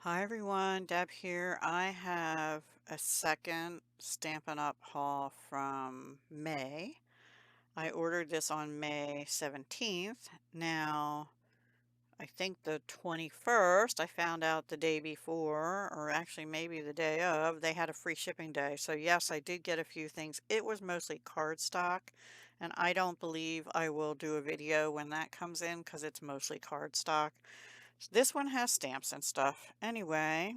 Hi everyone, Deb here. I have a second Stampin' Up! Haul from May. I ordered this on May 17th. Now, I think the 21st, I found out the day before, or actually maybe the day of, they had a free shipping day. So yes, I did get a few things. It was mostly cardstock, and I don't believe I will do a video when that comes in because it's mostly cardstock. This one has stamps and stuff. Anyway,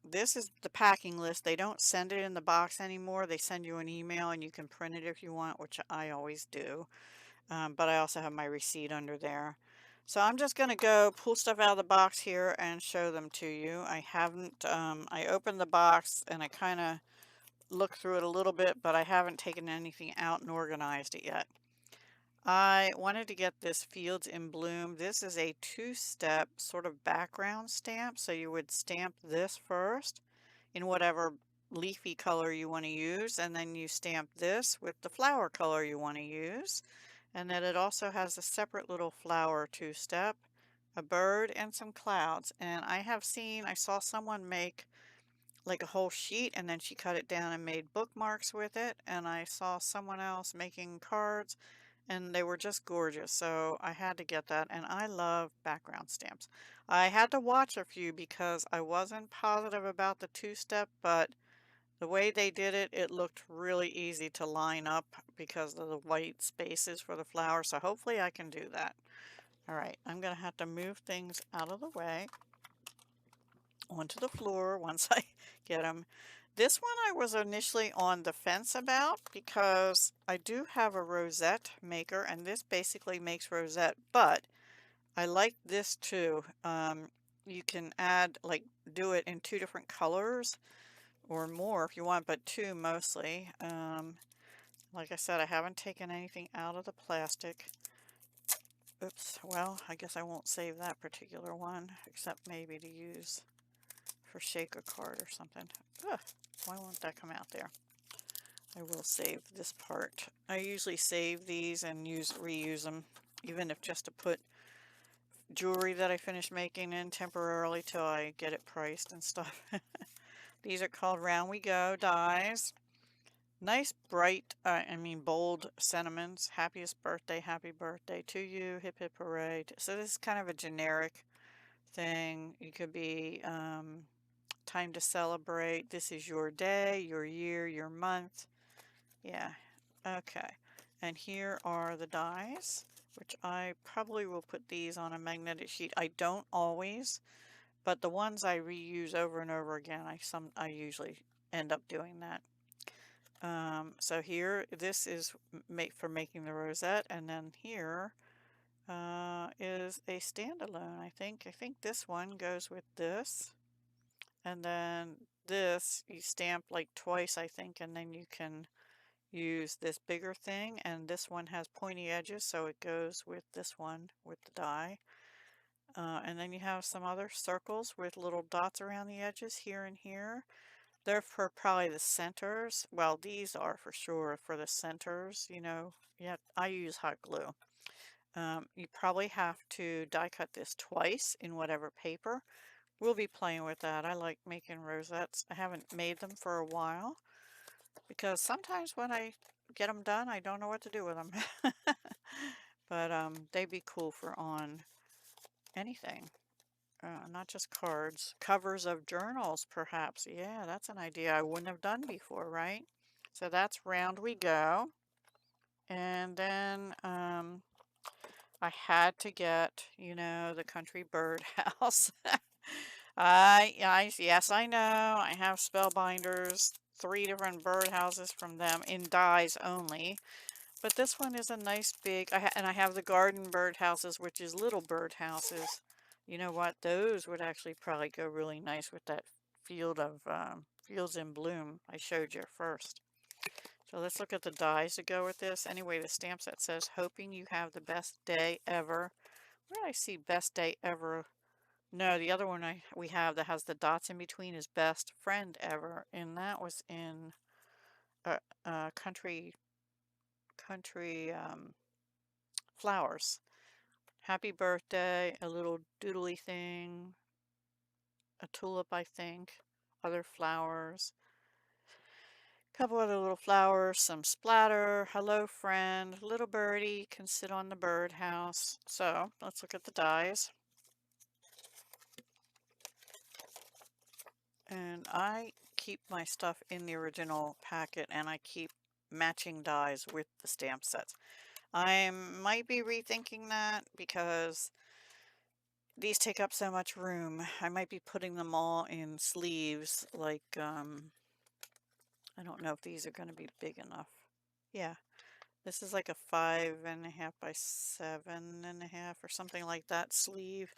this is the packing list. They don't send it in the box anymore. They send you an email and you can print it if you want, which I always do. But I also have my receipt under there. So I'm just going to go pull stuff out of the box here and show them to you. I haven't, I opened the box and I kind of looked through it a little bit, but I haven't taken anything out and organized it yet. I wanted to get this Fields in Bloom. This is a two-step sort of background stamp. So you would stamp this first in whatever leafy color you want to use, and then you stamp this with the flower color you want to use. And then it also has a separate little flower two-step, a bird, and some clouds. And I saw someone make like a whole sheet and then she cut it down and made bookmarks with it. And I saw someone else making cards and they were just gorgeous. So I had to get that, and I love background stamps. I had to watch a few because I wasn't positive about the two-step, but the way they did it, it looked really easy to line up because of the white spaces for the flower. So hopefully I can do that. All right, I'm going to have to move things out of the way onto the floor once I get them. This one I was initially on the fence about because I do have a rosette maker and this basically makes rosette, but I like this too. You can add, like, do it in two different colors or more if you want, but two mostly. Like I said, I haven't taken anything out of the plastic. Oops, well, I guess I won't save that particular one, except maybe to use for shake a card or something. Ugh, why won't that come out there? I will save this part. I usually save these and reuse them, even if just to put jewelry that I finish making in temporarily till I get it priced and stuff. These are called Round We Go dies. Nice bright, bold sentiments. Happiest birthday, happy birthday to you, hip hip hooray. So this is kind of a generic thing. You could be time to celebrate. This is your day, your year, your month. Yeah, okay. And here are the dies, which I probably will put these on a magnetic sheet. I don't always, but the ones I reuse over and over again, I usually end up doing that. So here, this is for making the rosette, and then here is a standalone, I think. I think this one goes with this. And then this, you stamp like twice, I think, and then you can use this bigger thing. And this one has pointy edges, so it goes with this one with the die. And then you have some other circles with little dots around the edges here and here. They're for probably the centers. Well, these are for sure for the centers, you know. Yeah, I use hot glue. You probably have to die cut this twice in whatever paper. We'll be playing with that. I like making rosettes. I haven't made them for a while because sometimes when I get them done, I don't know what to do with them. But they'd be cool for on anything, not just cards. Covers of journals, perhaps. Yeah, that's an idea I wouldn't have done before, right? So that's Round We Go. And then I had to get, you know, the country birdhouse. Yes, I know. I have spellbinders, 3 different birdhouses from them in dies only. But this one is a nice big, and I have the garden birdhouses, which is little birdhouses. You know what? Those would actually probably go really nice with that Fields in Bloom I showed you first. So let's look at the dies to go with this. Anyway, the stamp set says, hoping you have the best day ever. Where did I see best day ever? No, the other one we have that has the dots in between is best friend ever. And that was in country flowers. Happy birthday, a little doodly thing. a tulip, I think, other flowers, a couple other little flowers, some splatter, hello friend, little birdie can sit on the birdhouse. So let's look at the dies. And I keep my stuff in the original packet, and I keep matching dies with the stamp sets. I might be rethinking that because these take up so much room. I might be putting them all in sleeves, like, I don't know if these are going to be big enough. Yeah, this is like a 5.5 by 7.5 or something like that sleeve.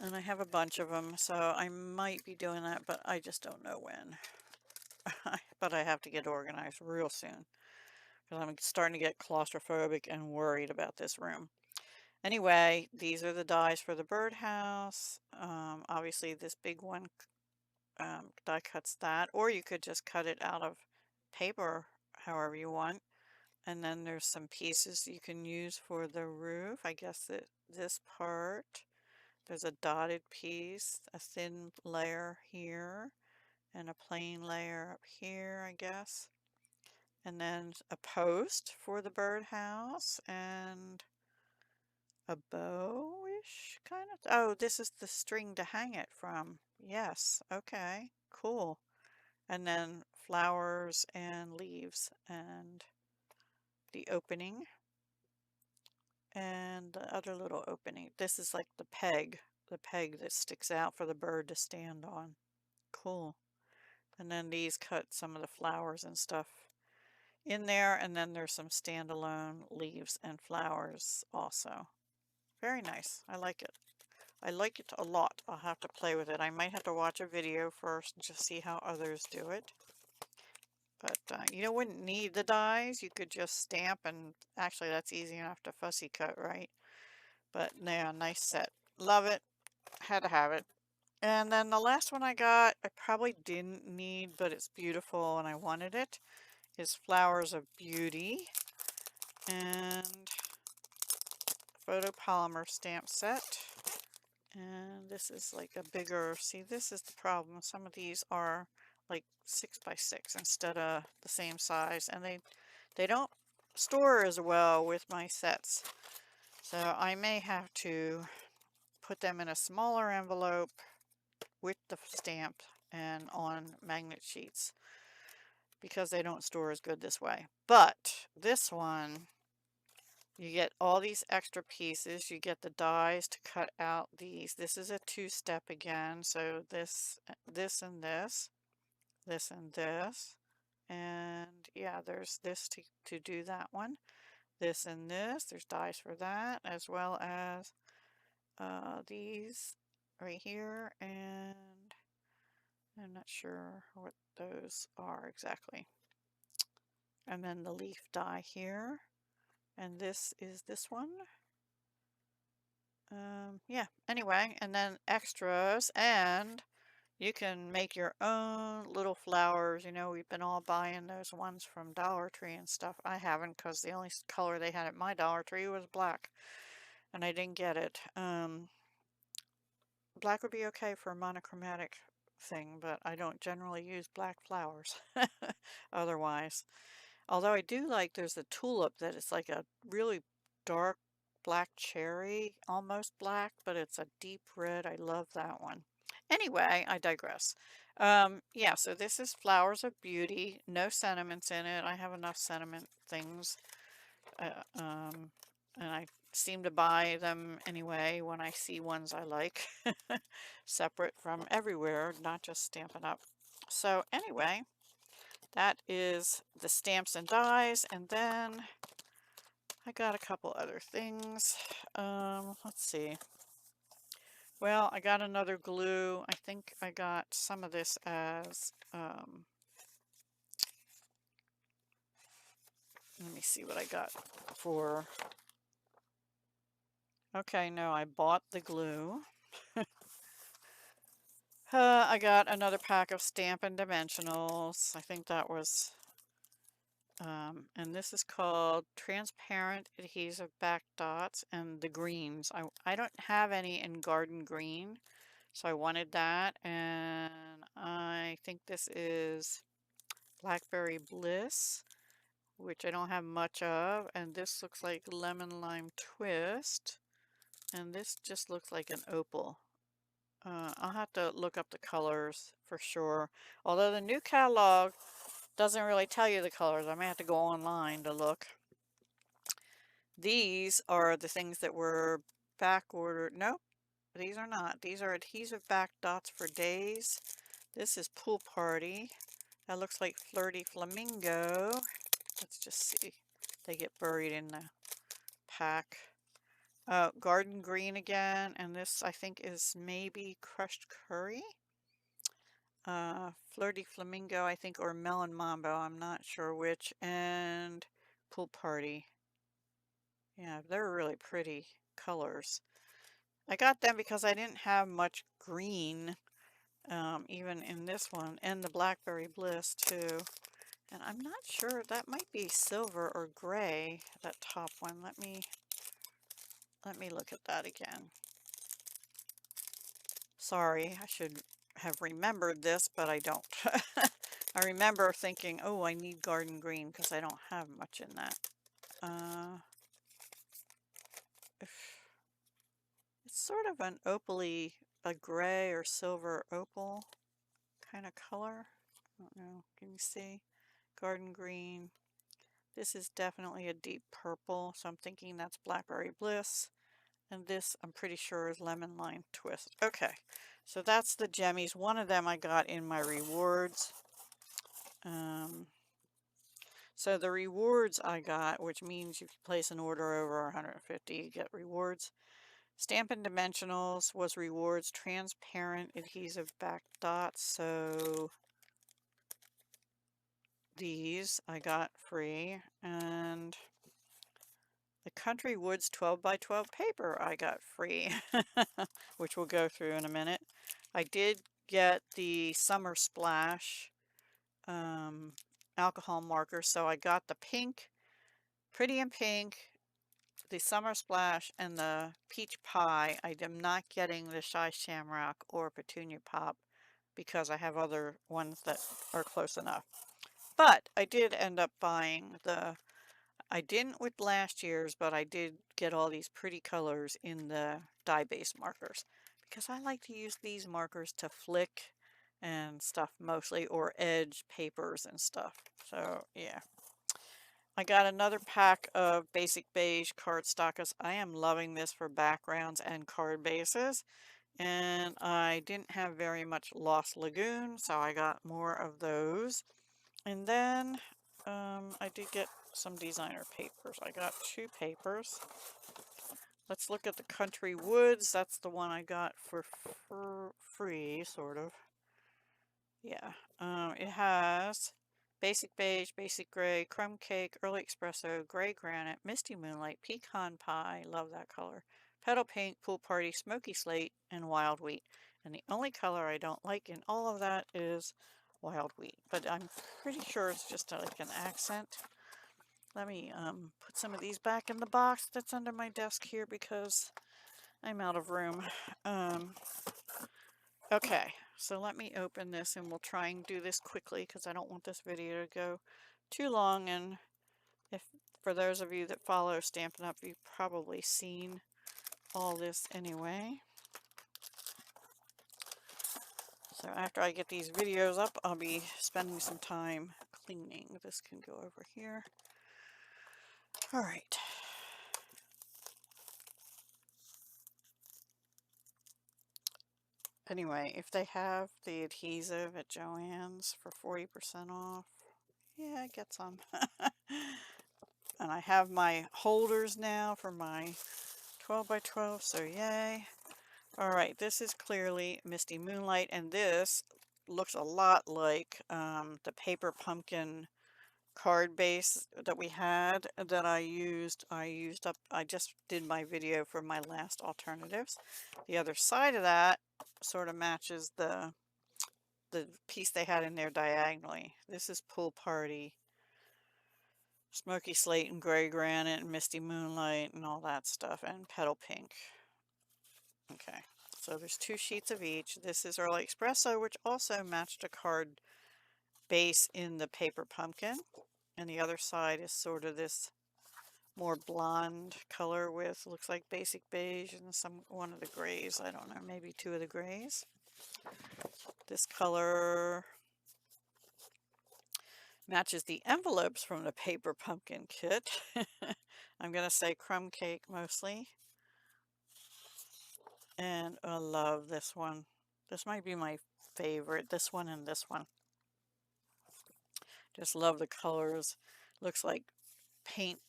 And I have a bunch of them, so I might be doing that, but I just don't know when. But I have to get organized real soon because I'm starting to get claustrophobic and worried about this room. Anyway, these are the dies for the birdhouse. Obviously this big one die cuts that, or you could just cut it out of paper however you want. And then there's some pieces you can use for the roof. I guess that this part, there's a dotted piece, a thin layer here, and a plain layer up here, I guess. And then a post for the birdhouse and a bowish kind of. Oh, this is the string to hang it from. Yes, okay, cool. And then flowers and leaves and the opening and the other little opening. This is like the peg that sticks out for the bird to stand on. Cool. And then these cut some of the flowers and stuff in there, and then there's some standalone leaves and flowers also. Very nice. I like it. I like it a lot. I'll have to play with it. I might have to watch a video first and just see how others do it. But you wouldn't need the dies. You could just stamp, and actually that's easy enough to fussy cut, right? But yeah, nice set. Love it. Had to have it. And then the last one I got, I probably didn't need, but it's beautiful and I wanted it, is Flowers of Beauty. And photopolymer stamp set. And this is like a bigger, see, this is the problem. Some of these are like 6 by 6 instead of the same size, and they don't store as well with my sets. So I may have to put them in a smaller envelope with the stamp and on magnet sheets because they don't store as good this way. But this one, you get all these extra pieces. You get the dies to cut out these. This is a two-step again. So this, this and this, this and this. And yeah, there's this to do that one. This and this. There's dies for that, as well as these right here. And I'm not sure what those are exactly. And then the leaf die here. And this is this one. Yeah, anyway, and then extras, and you can make your own little flowers. We've been all buying those ones from Dollar Tree and stuff. I haven't, because the only color they had at my Dollar Tree was black, and I didn't get it. Black would be okay for a monochromatic thing, but I don't generally use black flowers otherwise. Although I do like, there's a tulip that is like a really dark black cherry, almost black, but it's a deep red. I love that one. Anyway, I digress. Yeah, so this is Flowers of Beauty. No sentiments in it. I have enough sentiment things. And I seem to buy them anyway when I see ones I like. Separate from everywhere, not just Stampin' Up. So anyway, that is the stamps and dies, and then I got a couple other things. Let's see. Well, I got another glue. I think I got some of this as, let me see what I got for, okay, no, I bought the glue. I got another pack of Stampin' Dimensionals. I think that was, and this is called Transparent Adhesive Back Dots and the greens. I don't have any in Garden Green, So I wanted that, and I think this is Blackberry Bliss, which I don't have much of, and this looks like Lemon Lime Twist, and this just looks like an opal. I'll have to look up the colors for sure. Although the new catalog doesn't really tell you the colors. I may have to go online to look. These are the things that were back ordered. Nope, these are not. These are adhesive back dots for days. This is Pool Party. That looks like Flirty Flamingo. Let's just see. They get buried in the pack. Garden Green again, and this I think is maybe Crushed Curry. Flirty Flamingo, I think, or Melon Mambo, I'm not sure which, and Pool Party. Yeah, they're really pretty colors. I got them because I didn't have much green, even in this one, and the Blackberry Bliss too. And I'm not sure, that might be silver or gray, that top one. Let me look at that again. Sorry, I should have remembered this, but I don't. I remember thinking, oh, I need garden green because I don't have much in that. It's sort of an opally, a gray or silver opal kind of color. I don't know. Can you see? Garden green. This is definitely a deep purple, so I'm thinking that's Blackberry Bliss. And this, I'm pretty sure, is Lemon Lime Twist. Okay, so that's the Gemmies. One of them I got in my rewards. So the rewards I got, which means if you place an order over 150, you get rewards. Stampin' Dimensionals was rewards, transparent adhesive back dots. So these I got free, and the Country Woods 12 by 12 paper I got free, which we'll go through in a minute. I did get the Summer Splash alcohol marker, so I got the pink, Pretty in Pink, the Summer Splash, and the Peach Pie. I am not getting the Shy Shamrock or Petunia Pop because I have other ones that are close enough. But I did end up buying I didn't with last year's, but I did get all these pretty colors in the dye-based markers because I like to use these markers to flick and stuff mostly, or edge papers and stuff. So yeah. I got another pack of Basic Beige cardstock because I am loving this for backgrounds and card bases. And I didn't have very much Lost Lagoon, so I got more of those. And then I did get some designer papers. I got 2 papers. Let's look at the Country Woods. That's the one I got for free, sort of. Yeah. It has Basic Beige, Basic Gray, Crumb Cake, Early Espresso, Gray Granite, Misty Moonlight, Pecan Pie, love that color, Petal Pink, Pool Party, Smoky Slate, and Wild Wheat. And the only color I don't like in all of that is Wild Wheat, but I'm pretty sure it's just like an accent. Let me put some of these back in the box that's under my desk here because I'm out of room. Okay, so let me open this and we'll try and do this quickly because I don't want this video to go too long. And if for those of you that follow Stampin' Up, you've probably seen all this anyway. So after I get these videos up, I'll be spending some time cleaning. This can go over here. All right. Anyway, if they have the adhesive at Joann's for 40% off, yeah, get some. And I have my holders now for my 12 by 12, so yay. All right, this is clearly Misty Moonlight, and this looks a lot like the paper pumpkin card base that we had that I used up. I just did my video for my last alternatives. The other side of that sort of matches the piece they had in there diagonally. This is Pool Party, Smoky Slate and Gray Granite and Misty Moonlight and all that stuff, and Petal Pink. Okay, So there's 2 sheets of each. This is Early Espresso, which also matched a card base in the paper pumpkin. And the other side is sort of this more blonde color with, looks like basic beige and one of the grays. I don't know, maybe 2 of the grays. This color matches the envelopes from the paper pumpkin kit. I'm going to say crumb cake mostly. And I love this one. This might be my favorite, this one and this one. Just love the colors. Looks like paint,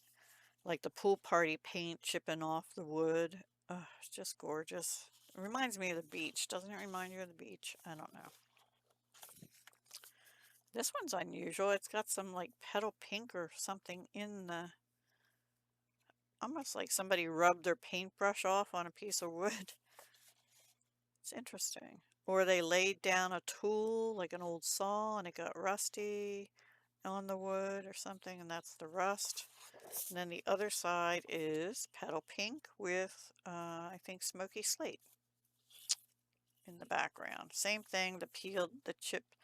like the pool party paint chipping off the wood. Oh, it's just gorgeous. It reminds me of the beach. Doesn't it remind you of the beach? I don't know. This one's unusual. It's got some like petal pink or something in the, almost like somebody rubbed their paintbrush off on a piece of wood. It's interesting. Or they laid down a tool, like an old saw, and it got rusty on the wood or something, and that's the rust. And then the other side is petal pink with, I think, smoky slate in the background. Same thing, the peeled, the chipped.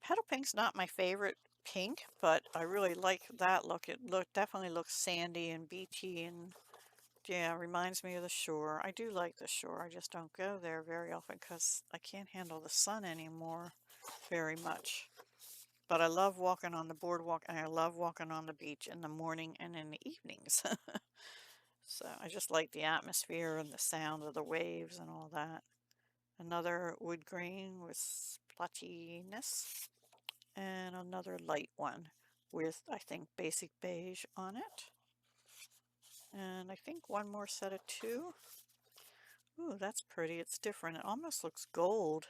Petal pink's not my favorite pink, but I really like that look. It definitely looks sandy and beachy, and yeah, reminds me of the shore. I do like the shore. I just don't go there very often because I can't handle the sun anymore very much. But I love walking on the boardwalk, and I love walking on the beach in the morning and in the evenings. So I just like the atmosphere and the sound of the waves and all that. Another wood grain with splotchiness, and another light one with, I think, basic beige on it. And I think one more set of 2. Ooh, that's pretty. It's different. It almost looks gold,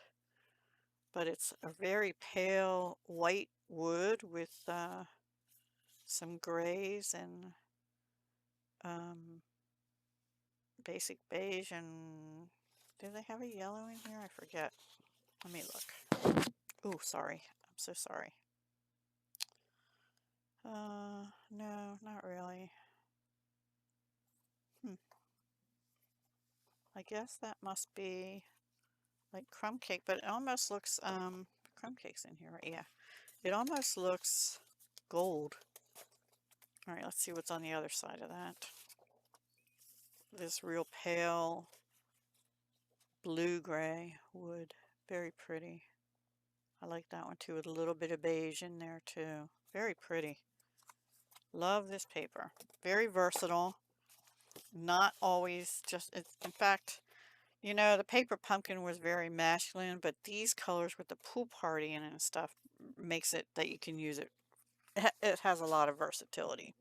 but it's a very pale white wood with some grays and basic beige, and do they have a yellow in here? I forget. Let me look. Oh, sorry. I'm so sorry. No, not really. I guess that must be like crumb cake, but it almost looks, crumb cake's in here, right? Yeah. It almost looks gold. All right, let's see what's on the other side of that. This real pale blue-gray wood. Very pretty. I like that one too, with a little bit of beige in there too. Very pretty. Love this paper. Very versatile. Not always just, in fact, you know, the paper pumpkin was very masculine, but these colors with the pool party in it and stuff makes it that you can use it. It has a lot of versatility.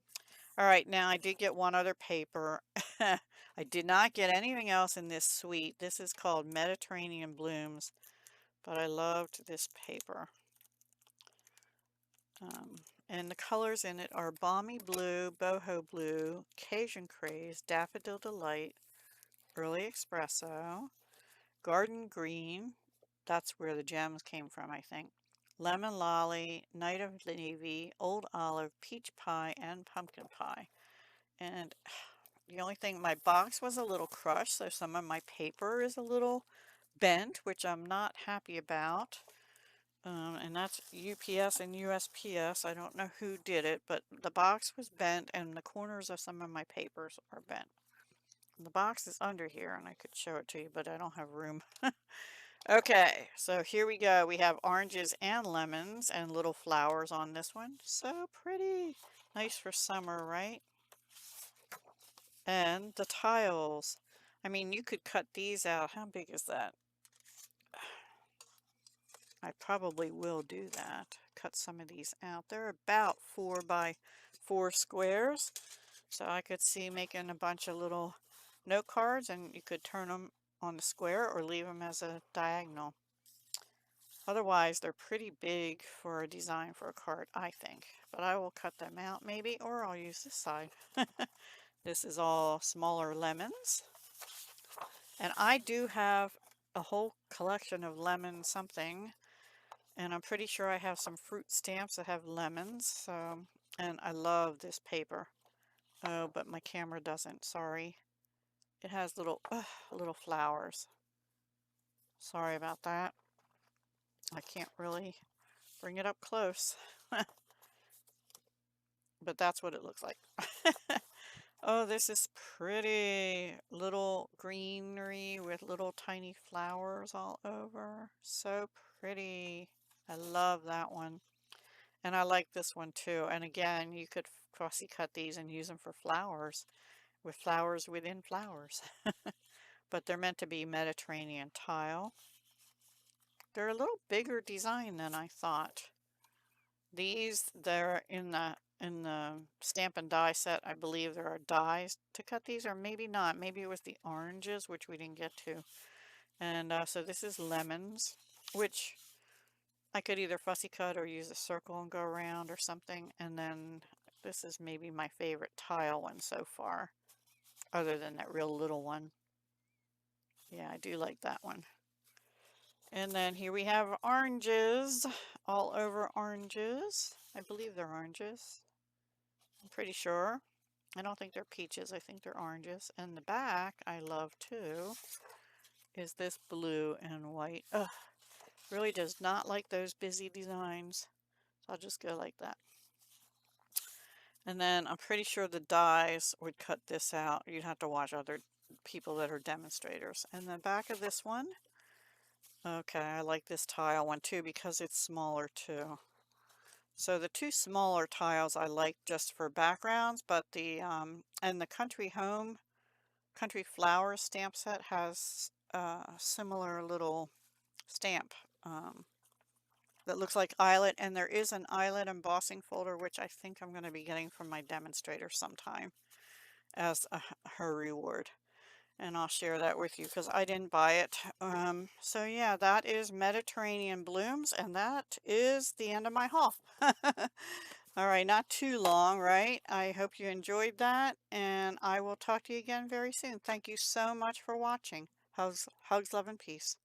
All right, now I did get one other paper. I did not get anything else in this suite. This is called Mediterranean Blooms, but I loved this paper. And the colors in it are Balmy Blue, Boho Blue, Cajun Craze, Daffodil Delight, Early Espresso, Garden Green, that's where the gems came from, I think, Lemon Lolly, Night of Navy, Old Olive, Peach Pie, and Pumpkin Pie. And the only thing, my box was a little crushed, so some of my paper is a little bent, which I'm not happy about. And that's UPS and USPS. I don't know who did it, but the box was bent and the corners of some of my papers are bent. And the box is under here, and I could show it to you, but I don't have room. Okay, so here we go. We have oranges and lemons and little flowers on this one. So pretty. Nice for summer, right? And the tiles. I mean, you could cut these out. How big is that? I probably will do that. Cut some of these out. They're about 4 by 4 squares. So I could see making a bunch of little note cards, and you could turn them on the square or leave them as a diagonal. Otherwise, they're pretty big for a design for a card, I think. But I will cut them out maybe, or I'll use this side. This is all smaller lemons. And I do have a whole collection of lemon something. And I'm pretty sure I have some fruit stamps that have lemons. So, and I love this paper. Oh, but my camera doesn't, sorry. It has little flowers. Sorry about that. I can't really bring it up close, but that's what it looks like. Oh, this is pretty. Little greenery with little tiny flowers all over. So pretty. I love that one. And I like this one too. And again, you could fussy cut these and use them for flowers, with flowers within flowers. But they're meant to be Mediterranean tile. They're a little bigger design than I thought. They're in the stamp and die set. I believe there are dies to cut these, or maybe not. Maybe it was the oranges, which we didn't get to. And so this is lemons, which I could either fussy cut or use a circle and go around or something. And then this is maybe my favorite tile one so far, other than that real little one. Yeah, I do like that one. And then here we have oranges, all over oranges. I believe they're oranges. I'm pretty sure. I don't think they're peaches. I think they're oranges. And the back, I love too, is this blue and white. Ugh, really does not like those busy designs. So I'll just go like that. And then I'm pretty sure the dies would cut this out. You'd have to watch other people that are demonstrators. And the back of this one, okay, I like this tile one too because it's smaller too. So the two smaller tiles I like just for backgrounds, but and the Country Flowers stamp set has a similar little stamp that looks like eyelet, and there is an eyelet embossing folder which I think I'm going to be getting from my demonstrator sometime as her reward. And I'll share that with you because I didn't buy it. So yeah, that is Mediterranean Blooms, and that is the end of my haul. All right, not too long, right? I hope you enjoyed that, and I will talk to you again very soon. Thank you so much for watching. Hugs, love, and peace.